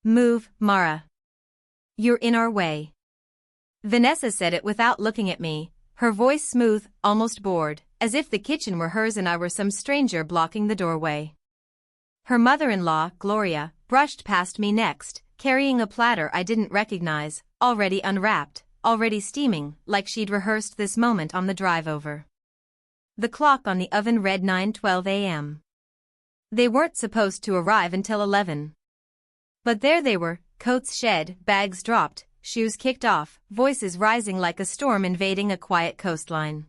Move, Mara. You're in our way. Vanessa said it without looking at me, her voice smooth, almost bored, as if the kitchen were hers and I were some stranger blocking the doorway. Her mother-in-law, Gloria, brushed past me next, carrying a platter I didn't recognize, already unwrapped, already steaming, like she'd rehearsed this moment on the drive over. The clock on the oven read 9:12 a.m. They weren't supposed to arrive until 11. But there they were, coats shed, bags dropped, shoes kicked off, voices rising like a storm invading a quiet coastline.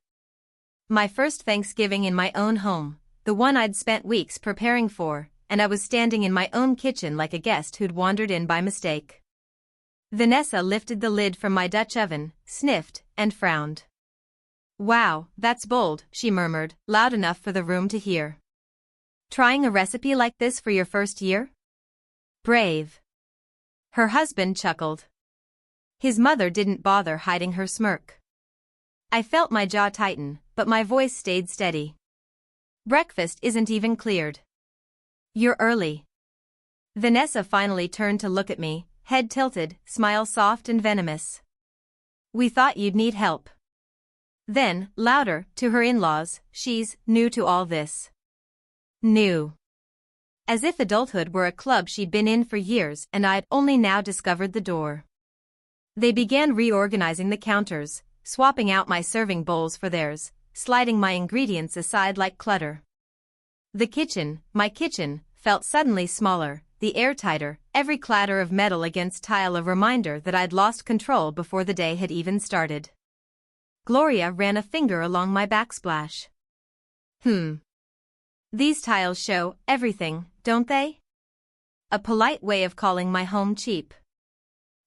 My first Thanksgiving in my own home, the one I'd spent weeks preparing for, and I was standing in my own kitchen like a guest who'd wandered in by mistake. Vanessa lifted the lid from my Dutch oven, sniffed, and frowned. "Wow, that's bold," she murmured, loud enough for the room to hear. "Trying a recipe like this for your first year? Brave." Her husband chuckled. His mother didn't bother hiding her smirk. I felt my jaw tighten, but my voice stayed steady. "Breakfast isn't even cleared. You're early." Vanessa finally turned to look at me, head tilted, smile soft and venomous. "We thought you'd need help." Then, louder, to her in-laws, "She's new to all this." New. As if adulthood were a club she'd been in for years and I'd only now discovered the door. They began reorganizing the counters, swapping out my serving bowls for theirs, sliding my ingredients aside like clutter. The kitchen, my kitchen, felt suddenly smaller, the air tighter, every clatter of metal against tile a reminder that I'd lost control before the day had even started. Gloria ran a finger along my backsplash. These tiles show everything, don't they?" A polite way of calling my home cheap.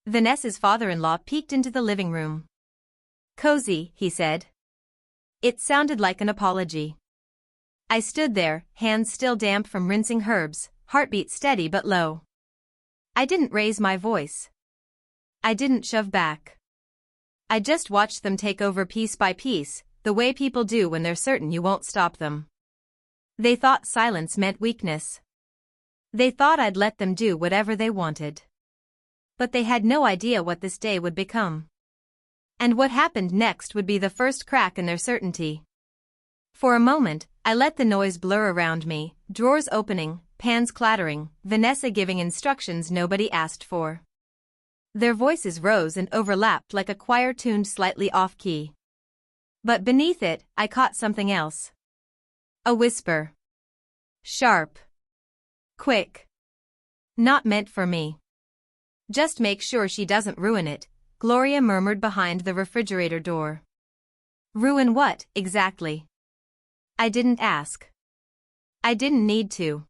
Vanessa's father-in-law peeked into the living room. "Cozy," he said. It sounded like an apology. I stood there, hands still damp from rinsing herbs, heartbeat steady but low. I didn't raise my voice. I didn't shove back. I just watched them take over piece by piece, the way people do when they're certain you won't stop them. They thought silence meant weakness. They thought I'd let them do whatever they wanted. But they had no idea what this day would become. And what happened next would be the first crack in their certainty. For a moment, I let the noise blur around me, drawers opening, pans clattering, Vanessa giving instructions nobody asked for. Their voices rose and overlapped like a choir tuned slightly off-key. But beneath it, I caught something else. A whisper. Sharp. Quick. "Not meant for me." "Just make sure she doesn't ruin it," Gloria murmured behind the refrigerator door. Ruin what, exactly? I didn't ask. I didn't need to.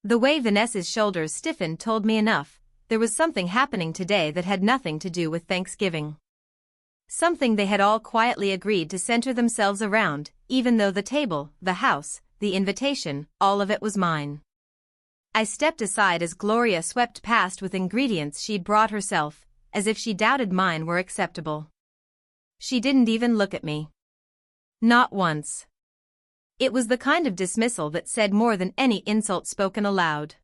The way Vanessa's shoulders stiffened told me enough. There was something happening today that had nothing to do with Thanksgiving. Something they had all quietly agreed to center themselves around, even though the table, the house, the invitation, all of it was mine. I stepped aside as Gloria swept past with ingredients she'd brought herself, as if she doubted mine were acceptable. She didn't even look at me. Not once. It was the kind of dismissal that said more than any insult spoken aloud.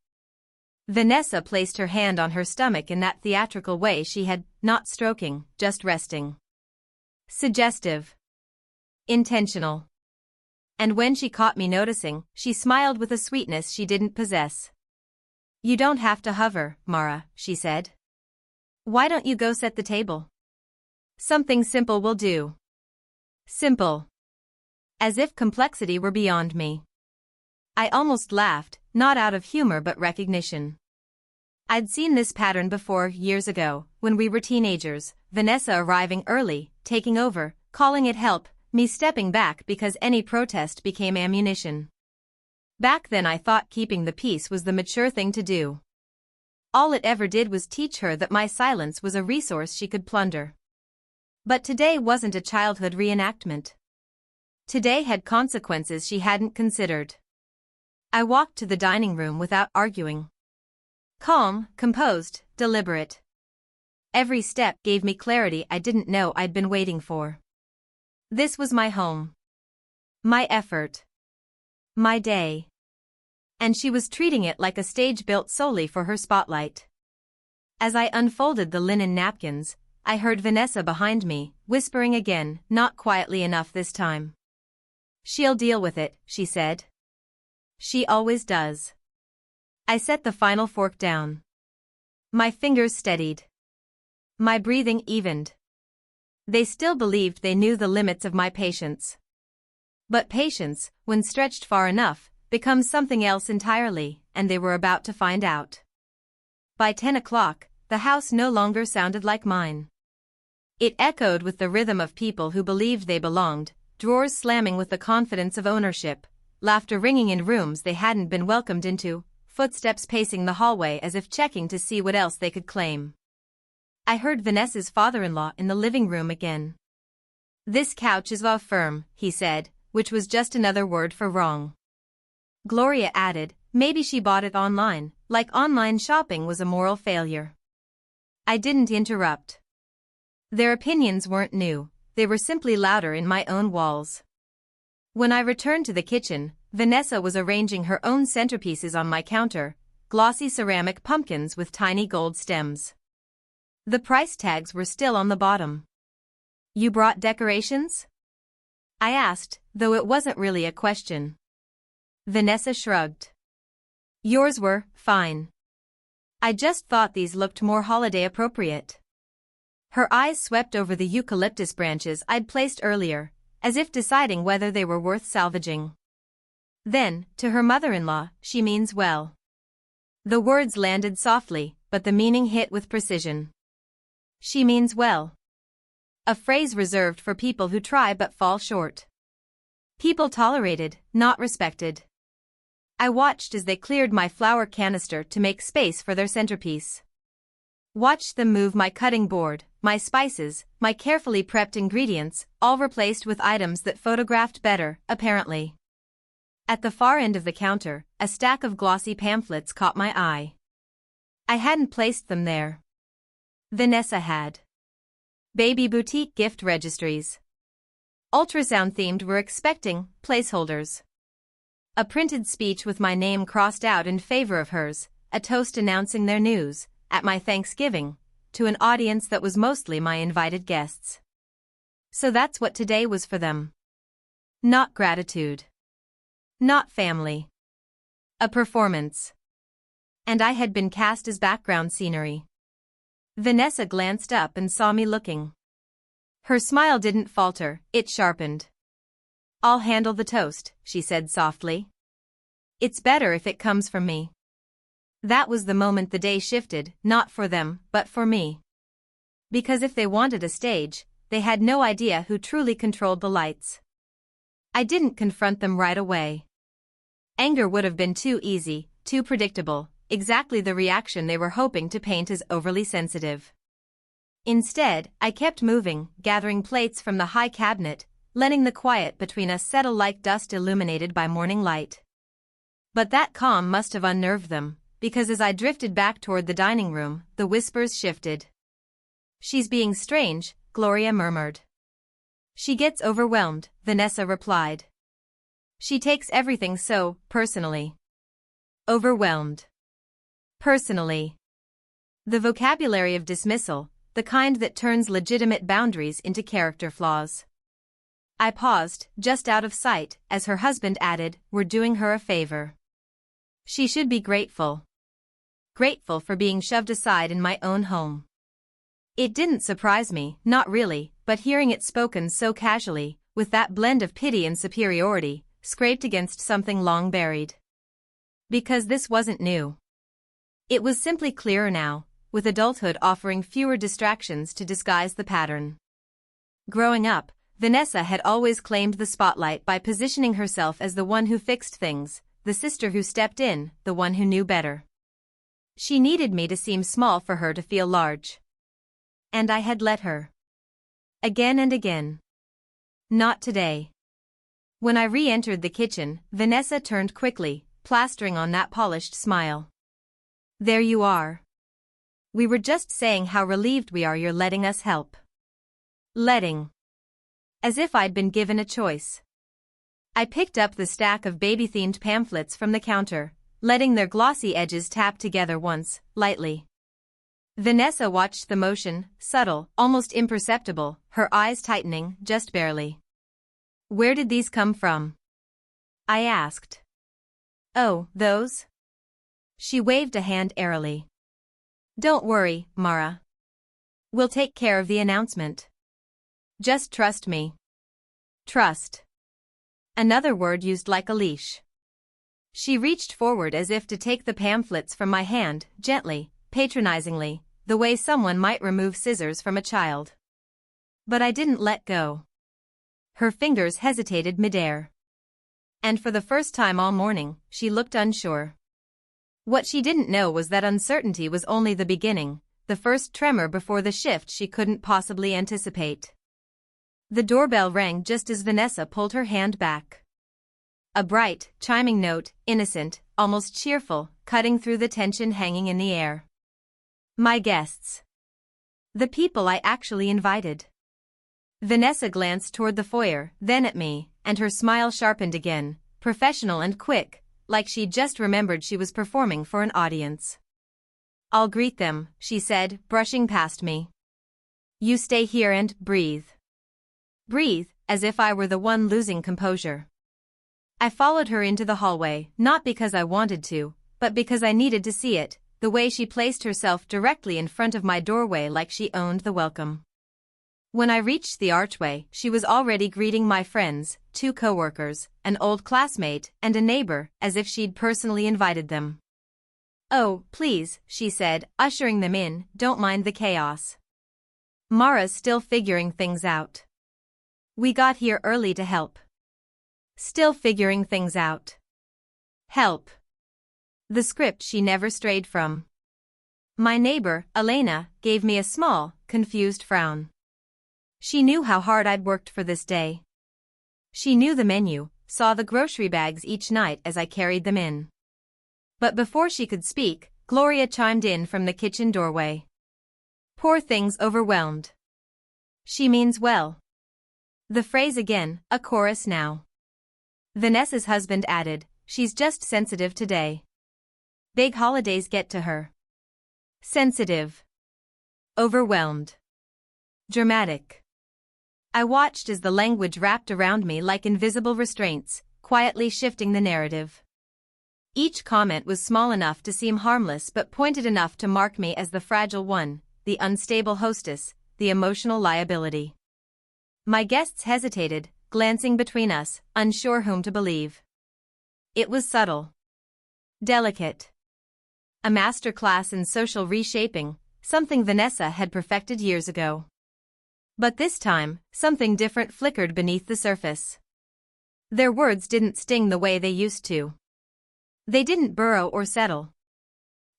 Vanessa placed her hand on her stomach in that theatrical way she had, not stroking, just resting. Suggestive. Intentional. And when she caught me noticing, she smiled with a sweetness she didn't possess. "You don't have to hover, Mara," she said. "Why don't you go set the table? Something simple will do." Simple. As if complexity were beyond me. I almost laughed, not out of humor but recognition. I'd seen this pattern before years ago, when we were teenagers, Vanessa arriving early, taking over, calling it help, me stepping back because any protest became ammunition. Back then I thought keeping the peace was the mature thing to do. All it ever did was teach her that my silence was a resource she could plunder. But today wasn't a childhood reenactment. Today had consequences she hadn't considered. I walked to the dining room without arguing. Calm, composed, deliberate. Every step gave me clarity I didn't know I'd been waiting for. This was my home. My effort. My day. And she was treating it like a stage built solely for her spotlight. As I unfolded the linen napkins, I heard Vanessa behind me, whispering again, not quietly enough this time. "She'll deal with it," she said. "She always does." I set the final fork down. My fingers steadied. My breathing evened. They still believed they knew the limits of my patience. But patience, when stretched far enough, becomes something else entirely, and they were about to find out. By 10 o'clock, the house no longer sounded like mine. It echoed with the rhythm of people who believed they belonged, drawers slamming with the confidence of ownership, laughter ringing in rooms they hadn't been welcomed into, footsteps pacing the hallway as if checking to see what else they could claim. I heard Vanessa's father-in-law in the living room again. "This couch is firm," he said, which was just another word for wrong. Gloria added, "Maybe she bought it online, like online shopping was a moral failure." I didn't interrupt. Their opinions weren't new, they were simply louder in my own walls. When I returned to the kitchen, Vanessa was arranging her own centerpieces on my counter, glossy ceramic pumpkins with tiny gold stems. The price tags were still on the bottom. "You brought decorations?" I asked, though it wasn't really a question. Vanessa shrugged. "Yours were fine. I just thought these looked more holiday appropriate." Her eyes swept over the eucalyptus branches I'd placed earlier, as if deciding whether they were worth salvaging. Then, to her mother-in-law, "She means well." The words landed softly, but the meaning hit with precision. She means well. A phrase reserved for people who try but fall short. People tolerated, not respected. I watched as they cleared my flour canister to make space for their centerpiece. Watched them move my cutting board, my spices, my carefully prepped ingredients, all replaced with items that photographed better, apparently. At the far end of the counter, a stack of glossy pamphlets caught my eye. I hadn't placed them there. Vanessa had. Baby boutique gift registries. Ultrasound-themed were expecting placeholders. A printed speech with my name crossed out in favor of hers, a toast announcing their news, at my Thanksgiving, to an audience that was mostly my invited guests. So that's what today was for them. Not gratitude. Not family. A performance. And I had been cast as background scenery. Vanessa glanced up and saw me looking. Her smile didn't falter, it sharpened. "I'll handle the toast," she said softly. "It's better if it comes from me." That was the moment the day shifted, not for them, but for me. Because if they wanted a stage, they had no idea who truly controlled the lights. I didn't confront them right away. Anger would have been too easy, too predictable, exactly the reaction they were hoping to paint as overly sensitive. Instead, I kept moving, gathering plates from the high cabinet, letting the quiet between us settle like dust illuminated by morning light. But that calm must have unnerved them, because as I drifted back toward the dining room, the whispers shifted. "She's being strange," Gloria murmured. "She gets overwhelmed," Vanessa replied. "She takes everything so personally." Overwhelmed. Personally. The vocabulary of dismissal, the kind that turns legitimate boundaries into character flaws. I paused, just out of sight, as her husband added, "We're doing her a favor. She should be grateful. Grateful for being shoved aside in my own home." It didn't surprise me, not really, but hearing it spoken so casually, with that blend of pity and superiority, scraped against something long buried. Because this wasn't new. It was simply clearer now, with adulthood offering fewer distractions to disguise the pattern. Growing up, Vanessa had always claimed the spotlight by positioning herself as the one who fixed things, the sister who stepped in, the one who knew better. She needed me to seem small for her to feel large. And I had let her. Again and again. Not today. When I re-entered the kitchen, Vanessa turned quickly, plastering on that polished smile. "There you are. We were just saying how relieved we are you're letting us help." Letting. As if I'd been given a choice. I picked up the stack of baby-themed pamphlets from the counter, letting their glossy edges tap together once, lightly. Vanessa watched the motion, subtle, almost imperceptible, her eyes tightening, just barely. Where did these come from? I asked. Oh, those? She waved a hand airily. Don't worry, Mara. We'll take care of the announcement. Just trust me. Trust. Another word used like a leash. She reached forward as if to take the pamphlets from my hand, gently, patronizingly, the way someone might remove scissors from a child. But I didn't let go. Her fingers hesitated midair. And for the first time all morning, she looked unsure. What she didn't know was that uncertainty was only the beginning, the first tremor before the shift she couldn't possibly anticipate. The doorbell rang just as Vanessa pulled her hand back. A bright, chiming note, innocent, almost cheerful, cutting through the tension hanging in the air. My guests. The people I actually invited. Vanessa glanced toward the foyer, then at me, and her smile sharpened again, professional and quick, like she'd just remembered she was performing for an audience. I'll greet them, she said, brushing past me. You stay here and breathe. Breathe, as if I were the one losing composure. I followed her into the hallway, not because I wanted to, but because I needed to see it, the way she placed herself directly in front of my doorway like she owned the welcome. When I reached the archway, she was already greeting my friends, 2 coworkers, an old classmate, and a neighbor, as if she'd personally invited them. Oh, please, she said, ushering them in, don't mind the chaos. Mara's still figuring things out. We got here early to help. Still figuring things out. Help. The script she never strayed from. My neighbor, Elena, gave me a small, confused frown. She knew how hard I'd worked for this day. She knew the menu, saw the grocery bags each night as I carried them in. But before she could speak, Gloria chimed in from the kitchen doorway. Poor thing's overwhelmed. She means well. The phrase again, a chorus now. Vanessa's husband added, she's just sensitive today. Big holidays get to her. Sensitive. Overwhelmed. Dramatic. I watched as the language wrapped around me like invisible restraints, quietly shifting the narrative. Each comment was small enough to seem harmless but pointed enough to mark me as the fragile one, the unstable hostess, the emotional liability. My guests hesitated, glancing between us, unsure whom to believe. It was subtle. Delicate. A master class in social reshaping, something Vanessa had perfected years ago. But this time, something different flickered beneath the surface. Their words didn't sting the way they used to. They didn't burrow or settle.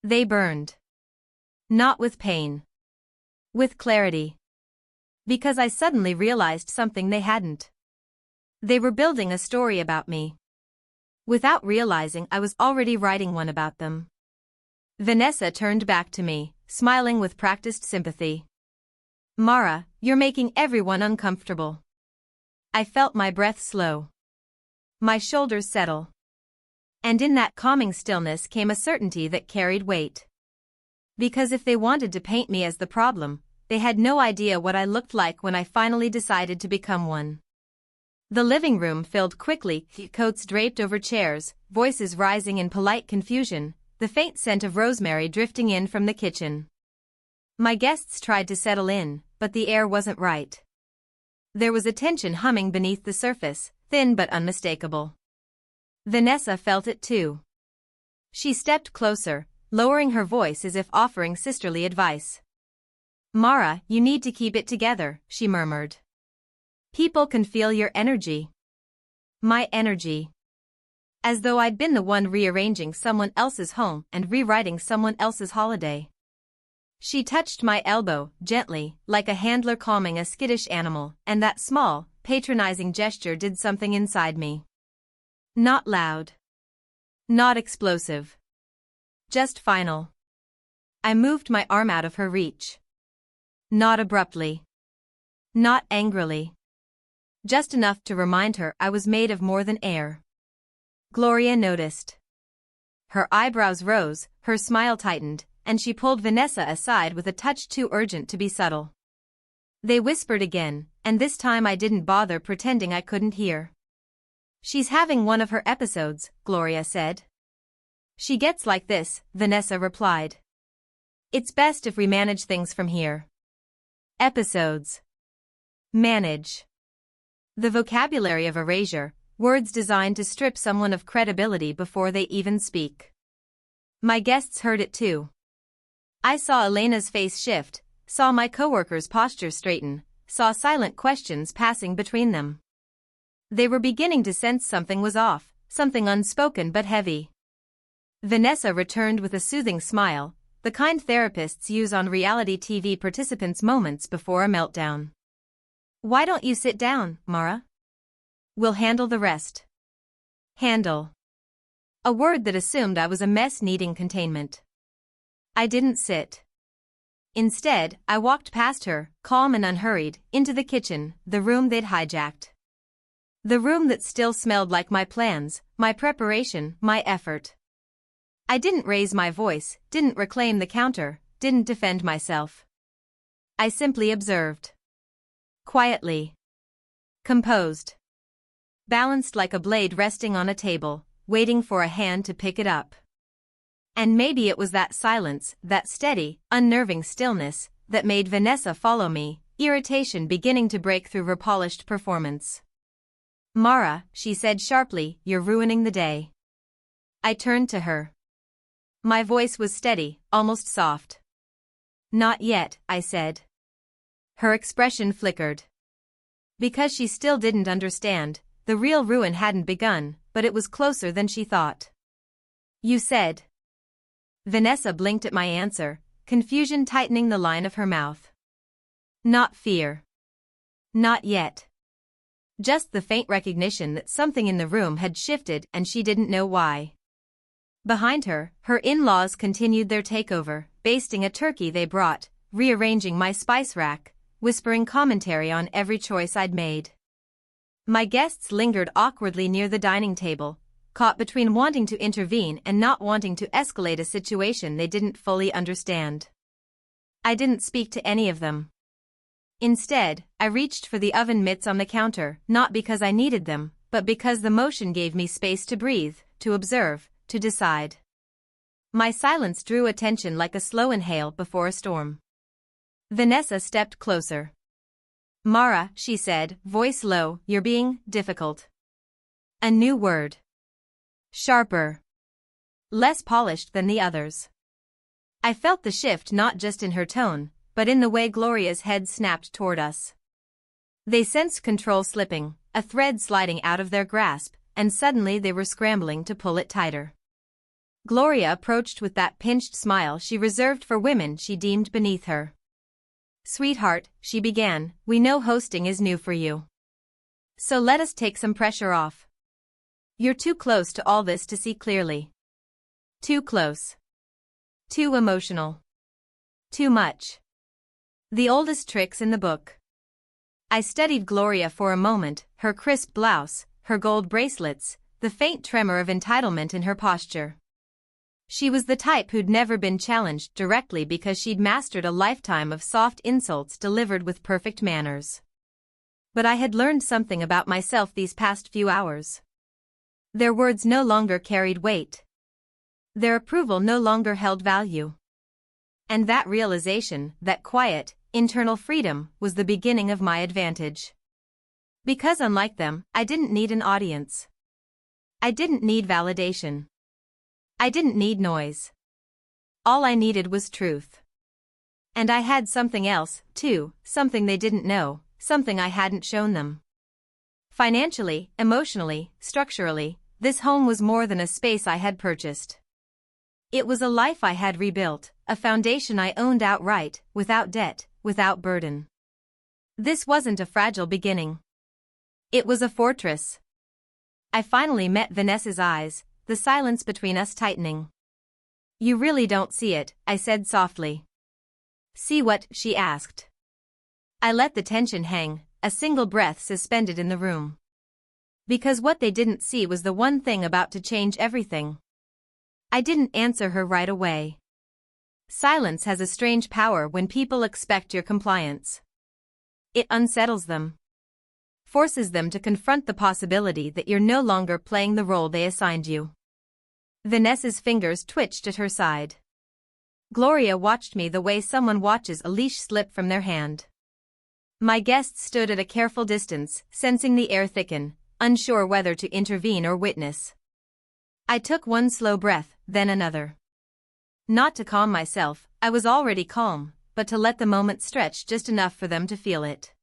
They burned. Not with pain. With clarity. Because I suddenly realized something they hadn't. They were building a story about me. Without realizing I was already writing one about them. Vanessa turned back to me, smiling with practiced sympathy. Mara, you're making everyone uncomfortable. I felt my breath slow. My shoulders settle. And in that calming stillness came a certainty that carried weight. Because if they wanted to paint me as the problem, they had no idea what I looked like when I finally decided to become one. The living room filled quickly, coats draped over chairs, voices rising in polite confusion, the faint scent of rosemary drifting in from the kitchen. My guests tried to settle in, but the air wasn't right. There was a tension humming beneath the surface, thin but unmistakable. Vanessa felt it too. She stepped closer, lowering her voice as if offering sisterly advice. Mara, you need to keep it together, she murmured. People can feel your energy. My energy. As though I'd been the one rearranging someone else's home and rewriting someone else's holiday. She touched my elbow, gently, like a handler calming a skittish animal, and that small, patronizing gesture did something inside me. Not loud. Not explosive. Just final. I moved my arm out of her reach. Not abruptly. Not angrily. Just enough to remind her I was made of more than air. Gloria noticed. Her eyebrows rose, her smile tightened, and she pulled Vanessa aside with a touch too urgent to be subtle. They whispered again, and this time I didn't bother pretending I couldn't hear. "She's having one of her episodes," Gloria said. "She gets like this," Vanessa replied. "It's best if we manage things from here." Episodes. Manage. The vocabulary of erasure, words designed to strip someone of credibility before they even speak. My guests heard it too. I saw Elena's face shift, saw my coworkers' posture straighten, saw silent questions passing between them. They were beginning to sense something was off, something unspoken but heavy. Vanessa returned with a soothing smile, the kind therapists use on reality TV participants moments before a meltdown. "Why don't you sit down, Mara? We'll handle the rest." Handle. A word that assumed I was a mess needing containment. I didn't sit. Instead, I walked past her, calm and unhurried, into the kitchen, the room they'd hijacked. The room that still smelled like my plans, my preparation, my effort. I didn't raise my voice, didn't reclaim the counter, didn't defend myself. I simply observed. Quietly. Composed. Balanced like a blade resting on a table, waiting for a hand to pick it up. And maybe it was that silence, that steady, unnerving stillness, that made Vanessa follow me, irritation beginning to break through her polished performance. "Mara," she said sharply, "you're ruining the day." I turned to her. My voice was steady, almost soft. "Not yet," I said. Her expression flickered. Because she still didn't understand, the real ruin hadn't begun, but it was closer than she thought. "You said." Vanessa blinked at my answer, confusion tightening the line of her mouth. "Not fear. Not yet." Just the faint recognition that something in the room had shifted and she didn't know why. Behind her, her in-laws continued their takeover, basting a turkey they brought, rearranging my spice rack, whispering commentary on every choice I'd made. My guests lingered awkwardly near the dining table, caught between wanting to intervene and not wanting to escalate a situation they didn't fully understand. I didn't speak to any of them. Instead, I reached for the oven mitts on the counter, not because I needed them, but because the motion gave me space to breathe, to observe, to decide. My silence drew attention like a slow inhale before a storm. Vanessa stepped closer. "Mara," she said, voice low, "you're being difficult." A new word. Sharper. Less polished than the others. I felt the shift not just in her tone, but in the way Gloria's head snapped toward us. They sensed control slipping, a thread sliding out of their grasp, and suddenly they were scrambling to pull it tighter. Gloria approached with that pinched smile she reserved for women she deemed beneath her. "Sweetheart," she began, "we know hosting is new for you. So let us take some pressure off. You're too close to all this to see clearly. Too close. Too emotional. Too much. The oldest tricks in the book." I studied Gloria for a moment, her crisp blouse, her gold bracelets, the faint tremor of entitlement in her posture. She was the type who'd never been challenged directly because she'd mastered a lifetime of soft insults delivered with perfect manners. But I had learned something about myself these past few hours. Their words no longer carried weight. Their approval no longer held value. And that realization, that quiet, internal freedom, was the beginning of my advantage. Because unlike them, I didn't need an audience. I didn't need validation. I didn't need noise. All I needed was truth. And I had something else, too, something they didn't know, something I hadn't shown them. Financially, emotionally, structurally, this home was more than a space I had purchased. It was a life I had rebuilt, a foundation I owned outright, without debt, without burden. This wasn't a fragile beginning. It was a fortress. I finally met Vanessa's eyes, the silence between us tightening. "You really don't see it," I said softly. "See what?" she asked. I let the tension hang, a single breath suspended in the room. Because what they didn't see was the one thing about to change everything. I didn't answer her right away. Silence has a strange power when people expect your compliance. It unsettles them. Forces them to confront the possibility that you're no longer playing the role they assigned you. Vanessa's fingers twitched at her side. Gloria watched me the way someone watches a leash slip from their hand. My guests stood at a careful distance, sensing the air thicken, unsure whether to intervene or witness. I took one slow breath, then another. Not to calm myself, I was already calm, but to let the moment stretch just enough for them to feel it.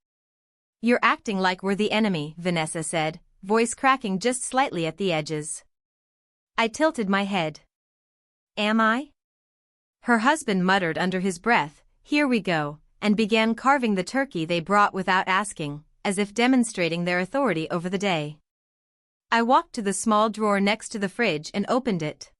"You're acting like we're the enemy," Vanessa said, voice cracking just slightly at the edges. I tilted my head. "Am I?" Her husband muttered under his breath, "Here we go," and began carving the turkey they brought without asking, as if demonstrating their authority over the day. I walked to the small drawer next to the fridge and opened it.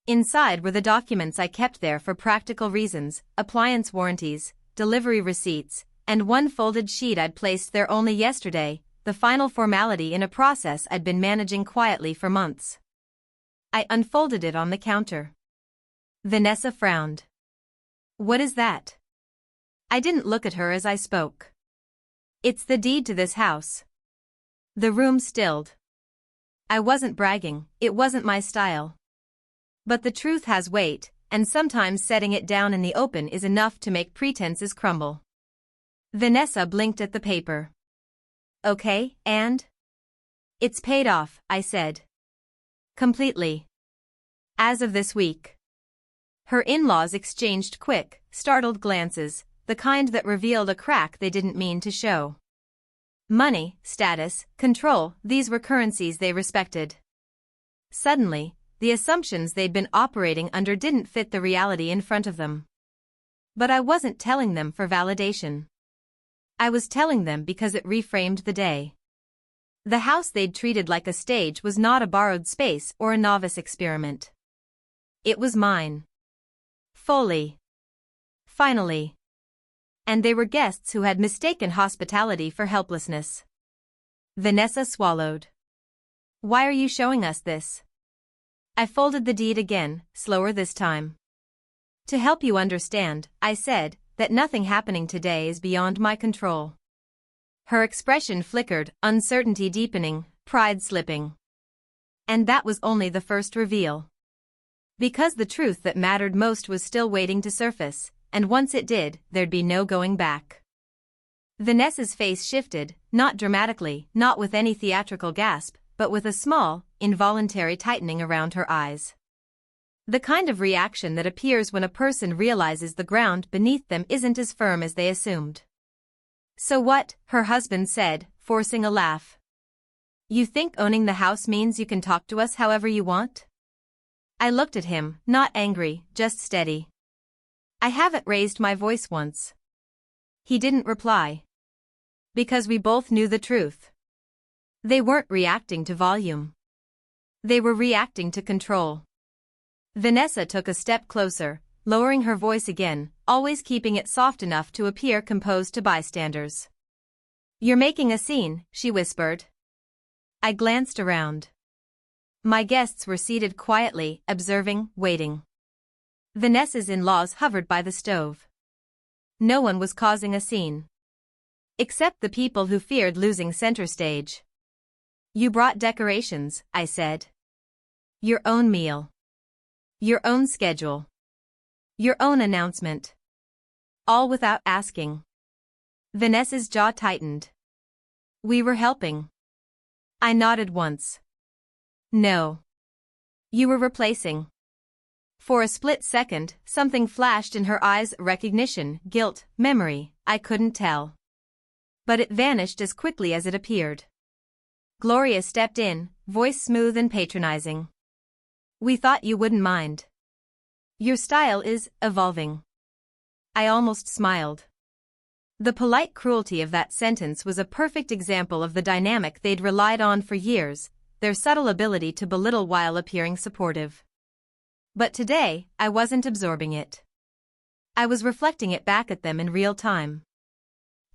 Inside were the documents I kept there for practical reasons, appliance warranties, delivery receipts, and one folded sheet I'd placed there only yesterday, the final formality in a process I'd been managing quietly for months. I unfolded it on the counter. Vanessa frowned. "What is that?" I didn't look at her as I spoke. "It's the deed to this house." The room stilled. I wasn't bragging, it wasn't my style. But the truth has weight, and sometimes setting it down in the open is enough to make pretenses crumble. Vanessa blinked at the paper. "Okay, and?" "It's paid off," I said. "Completely. As of this week." Her in-laws exchanged quick, startled glances, the kind that revealed a crack they didn't mean to show. Money, status, control, these were currencies they respected. Suddenly, the assumptions they'd been operating under didn't fit the reality in front of them. But I wasn't telling them for validation. I was telling them because it reframed the day. The house they'd treated like a stage was not a borrowed space or a novice experiment. It was mine. Fully. Finally. And they were guests who had mistaken hospitality for helplessness. Vanessa swallowed. "Why are you showing us this?" I folded the deed again, slower this time. "To help you understand," I said, "that nothing happening today is beyond my control." Her expression flickered, uncertainty deepening, pride slipping. And that was only the first reveal. Because the truth that mattered most was still waiting to surface, and once it did, there'd be no going back. Vanessa's face shifted, not dramatically, not with any theatrical gasp, but with a small, involuntary tightening around her eyes. The kind of reaction that appears when a person realizes the ground beneath them isn't as firm as they assumed. "So what?" her husband said, forcing a laugh. "You think owning the house means you can talk to us however you want?" I looked at him, not angry, just steady. "I haven't raised my voice once." He didn't reply. Because we both knew the truth. They weren't reacting to volume. They were reacting to control. Vanessa took a step closer, lowering her voice again, always keeping it soft enough to appear composed to bystanders. "You're making a scene," she whispered. I glanced around. My guests were seated quietly, observing, waiting. Vanessa's in-laws hovered by the stove. No one was causing a scene. Except the people who feared losing center stage. "You brought decorations," I said. "Your own meal. Your own schedule. Your own announcement. All without asking." Vanessa's jaw tightened. "We were helping." I nodded once. "No. You were replacing." For a split second, something flashed in her eyes, recognition, guilt, memory, I couldn't tell. But it vanished as quickly as it appeared. Gloria stepped in, voice smooth and patronizing. "We thought you wouldn't mind. Your style is evolving." I almost smiled. The polite cruelty of that sentence was a perfect example of the dynamic they'd relied on for years, their subtle ability to belittle while appearing supportive. But today, I wasn't absorbing it. I was reflecting it back at them in real time.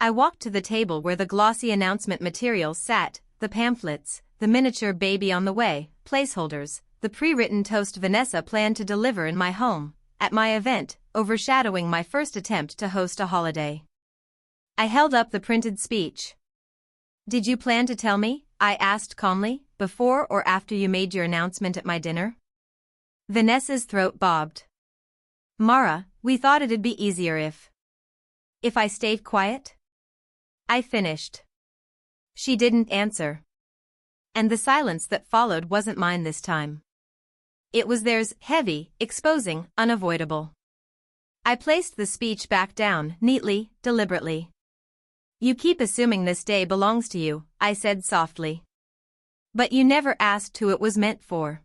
I walked to the table where the glossy announcement materials sat, the pamphlets, the miniature baby on the way, placeholders, the pre-written toast Vanessa planned to deliver in my home, at my event, overshadowing my first attempt to host a holiday. I held up the printed speech. "Did you plan to tell me," I asked calmly, "before or after you made your announcement at my dinner?" Vanessa's throat bobbed. "Mara, we thought it'd be easier if I stayed quiet?" I finished. She didn't answer. And the silence that followed wasn't mine this time. It was theirs, heavy, exposing, unavoidable. I placed the speech back down, neatly, deliberately. "You keep assuming this day belongs to you," I said softly. "But you never asked who it was meant for."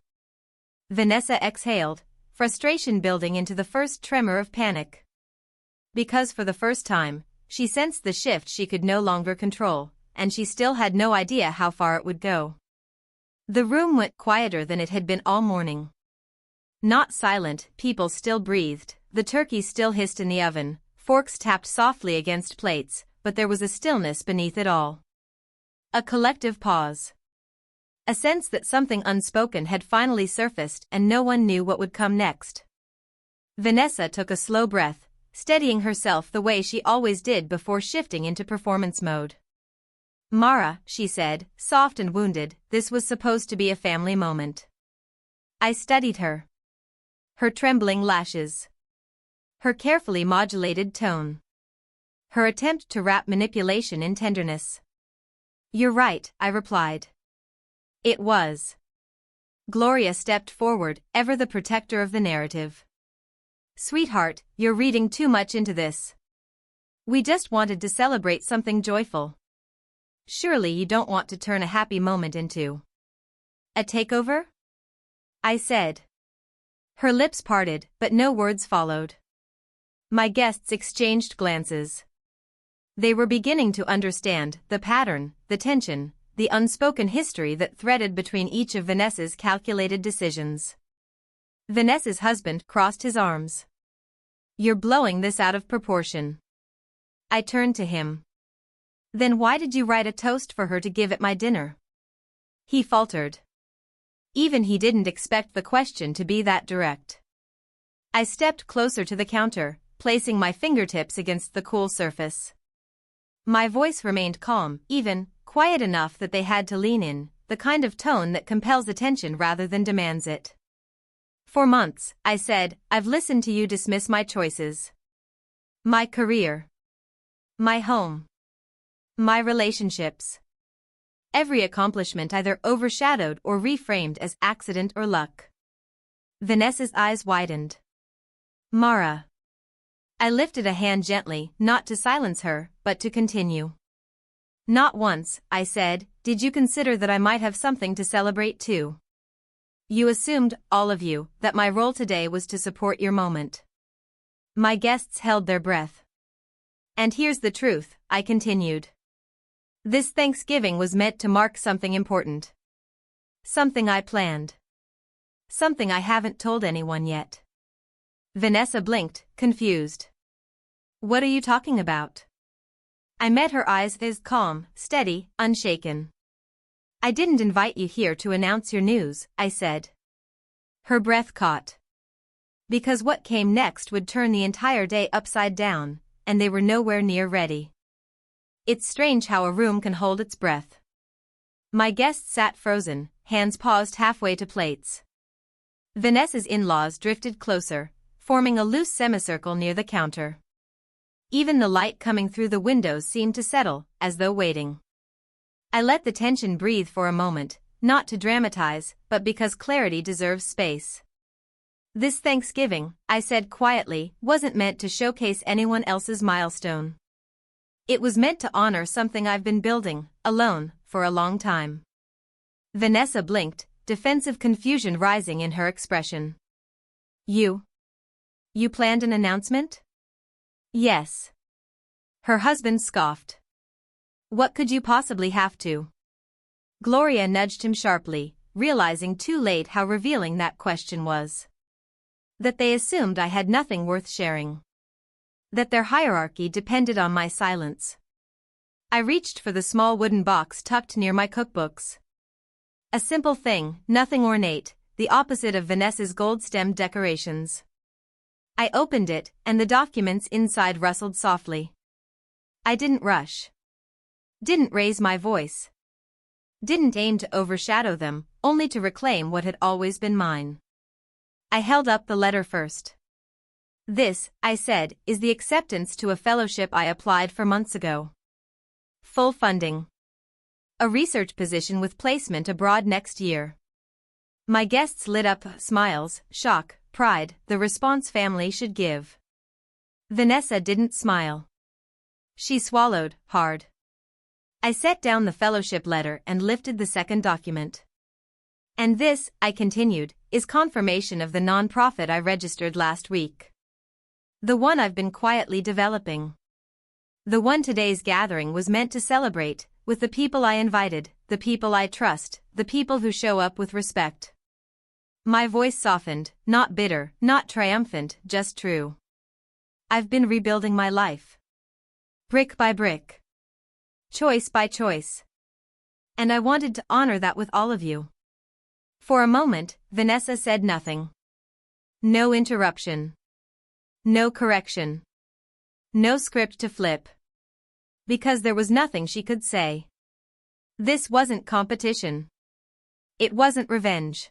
Vanessa exhaled, frustration building into the first tremor of panic. Because for the first time, she sensed the shift she could no longer control, and she still had no idea how far it would go. The room went quieter than it had been all morning. Not silent, people still breathed, the turkey still hissed in the oven, forks tapped softly against plates, but there was a stillness beneath it all. A collective pause. A sense that something unspoken had finally surfaced and no one knew what would come next. Vanessa took a slow breath, steadying herself the way she always did before shifting into performance mode. "Mara," she said, soft and wounded, "this was supposed to be a family moment." I studied her. Her trembling lashes. Her carefully modulated tone. Her attempt to wrap manipulation in tenderness. "You're right," I replied. "It was." Gloria stepped forward, ever the protector of the narrative. "Sweetheart, you're reading too much into this. We just wanted to celebrate something joyful. Surely you don't want to turn a happy moment into a takeover?" I said. Her lips parted, but no words followed. My guests exchanged glances. They were beginning to understand the pattern, the tension, the unspoken history that threaded between each of Vanessa's calculated decisions. Vanessa's husband crossed his arms. "You're blowing this out of proportion." I turned to him. "Then why did you write a toast for her to give at my dinner?" He faltered. Even he didn't expect the question to be that direct. I stepped closer to the counter, placing my fingertips against the cool surface. My voice remained calm, even, quiet enough that they had to lean in, the kind of tone that compels attention rather than demands it. "For months," I said, "I've listened to you dismiss my choices. My career. My home. My relationships. Every accomplishment either overshadowed or reframed as accident or luck." Vanessa's eyes widened. "Mara." I lifted a hand gently, not to silence her, but to continue. "Not once," I said, "did you consider that I might have something to celebrate too. You assumed, all of you, that my role today was to support your moment." My guests held their breath. "And here's the truth," I continued. "This Thanksgiving was meant to mark something important. Something I planned. Something I haven't told anyone yet." Vanessa blinked, confused. "What are you talking about?" I met her eyes, as calm, steady, unshaken. "I didn't invite you here to announce your news," I said. Her breath caught. Because what came next would turn the entire day upside down, and they were nowhere near ready. It's strange how a room can hold its breath. My guests sat frozen, hands paused halfway to plates. Vanessa's in-laws drifted closer, forming a loose semicircle near the counter. Even the light coming through the windows seemed to settle, as though waiting. I let the tension breathe for a moment, not to dramatize, but because clarity deserves space. "This Thanksgiving," I said quietly, "wasn't meant to showcase anyone else's milestone. It was meant to honor something I've been building, alone, for a long time." Vanessa blinked, defensive confusion rising in her expression. You planned an announcement?" "Yes." Her husband scoffed. "What could you possibly have to?" Gloria nudged him sharply, realizing too late how revealing that question was. That they assumed I had nothing worth sharing. That their hierarchy depended on my silence. I reached for the small wooden box tucked near my cookbooks. A simple thing, nothing ornate, the opposite of Vanessa's gold-stemmed decorations. I opened it, and the documents inside rustled softly. I didn't rush. Didn't raise my voice. Didn't aim to overshadow them, only to reclaim what had always been mine. I held up the letter first. This, I said, is the acceptance to a fellowship I applied for months ago. Full funding. A research position with placement abroad next year. My guests lit up, smiles, shock, pride, the response family should give. Vanessa didn't smile. She swallowed, hard. I set down the fellowship letter and lifted the second document. And this, I continued, is confirmation of the non-profit I registered last week. The one I've been quietly developing. The one today's gathering was meant to celebrate, with the people I invited, the people I trust, the people who show up with respect. My voice softened, not bitter, not triumphant, just true. I've been rebuilding my life. Brick by brick. Choice by choice. And I wanted to honor that with all of you. For a moment, Vanessa said nothing. No interruption. No correction. No script to flip. Because there was nothing she could say. This wasn't competition. It wasn't revenge.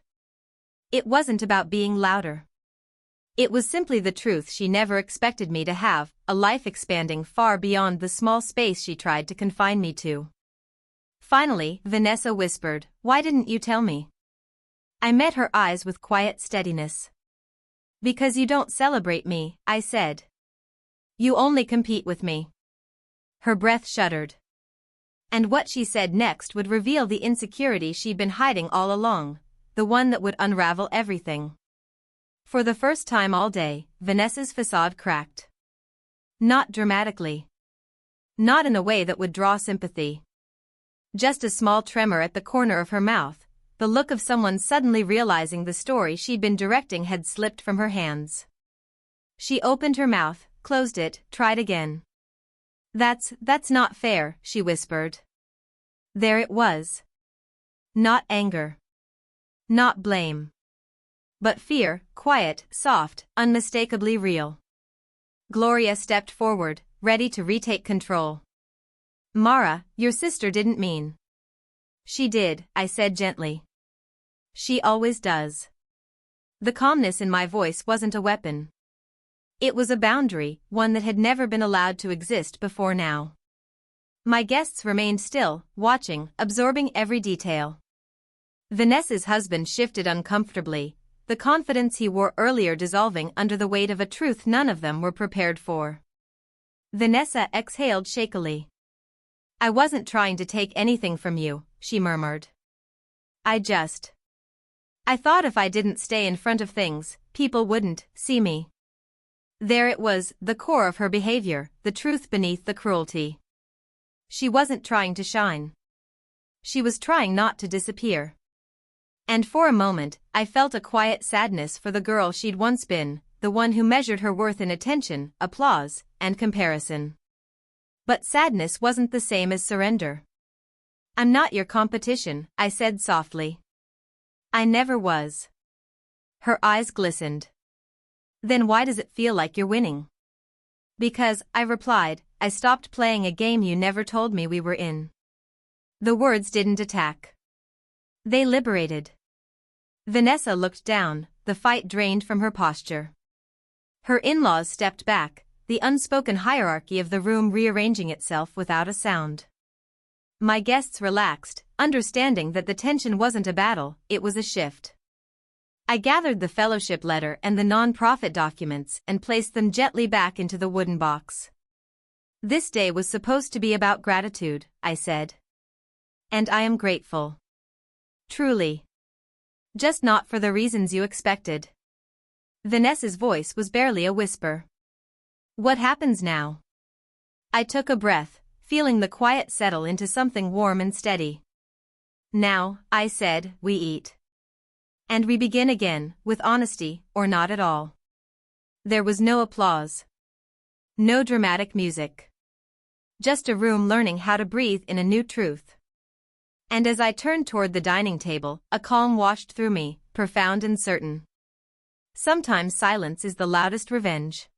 It wasn't about being louder. It was simply the truth she never expected me to have, a life expanding far beyond the small space she tried to confine me to. Finally, Vanessa whispered, "Why didn't you tell me?" I met her eyes with quiet steadiness. "Because you don't celebrate me," I said. "You only compete with me." Her breath shuddered. And what she said next would reveal the insecurity she'd been hiding all along, the one that would unravel everything. For the first time all day, Vanessa's facade cracked. Not dramatically. Not in a way that would draw sympathy. Just a small tremor at the corner of her mouth, the look of someone suddenly realizing the story she'd been directing had slipped from her hands. She opened her mouth, closed it, tried again. That's not fair," she whispered. There it was. Not anger. Not blame. But fear, quiet, soft, unmistakably real. Gloria stepped forward, ready to retake control. "Mara, your sister didn't mean." "She did," I said gently. "She always does." The calmness in my voice wasn't a weapon. It was a boundary, one that had never been allowed to exist before now. My guests remained still, watching, absorbing every detail. Vanessa's husband shifted uncomfortably, the confidence he wore earlier dissolving under the weight of a truth none of them were prepared for. Vanessa exhaled shakily. "I wasn't trying to take anything from you," she murmured. I thought if I didn't stay in front of things, people wouldn't see me." There it was, the core of her behavior, the truth beneath the cruelty. She wasn't trying to shine. She was trying not to disappear. And for a moment, I felt a quiet sadness for the girl she'd once been, the one who measured her worth in attention, applause, and comparison. But sadness wasn't the same as surrender. "I'm not your competition," I said softly. "I never was." Her eyes glistened. "Then why does it feel like you're winning?" "Because," I replied, "I stopped playing a game you never told me we were in." The words didn't attack. They liberated. Vanessa looked down, the fight drained from her posture. Her in-laws stepped back, the unspoken hierarchy of the room rearranging itself without a sound. My guests relaxed, understanding that the tension wasn't a battle, it was a shift. I gathered the fellowship letter and the non-profit documents and placed them gently back into the wooden box. "This day was supposed to be about gratitude," I said. "And I am grateful. Truly. Just not for the reasons you expected." Vanessa's voice was barely a whisper. "What happens now?" I took a breath, feeling the quiet settle into something warm and steady. "Now," I said, "we eat. And we begin again, with honesty, or not at all." There was no applause. No dramatic music. Just a room learning how to breathe in a new truth. And as I turned toward the dining table, a calm washed through me, profound and certain. Sometimes silence is the loudest revenge.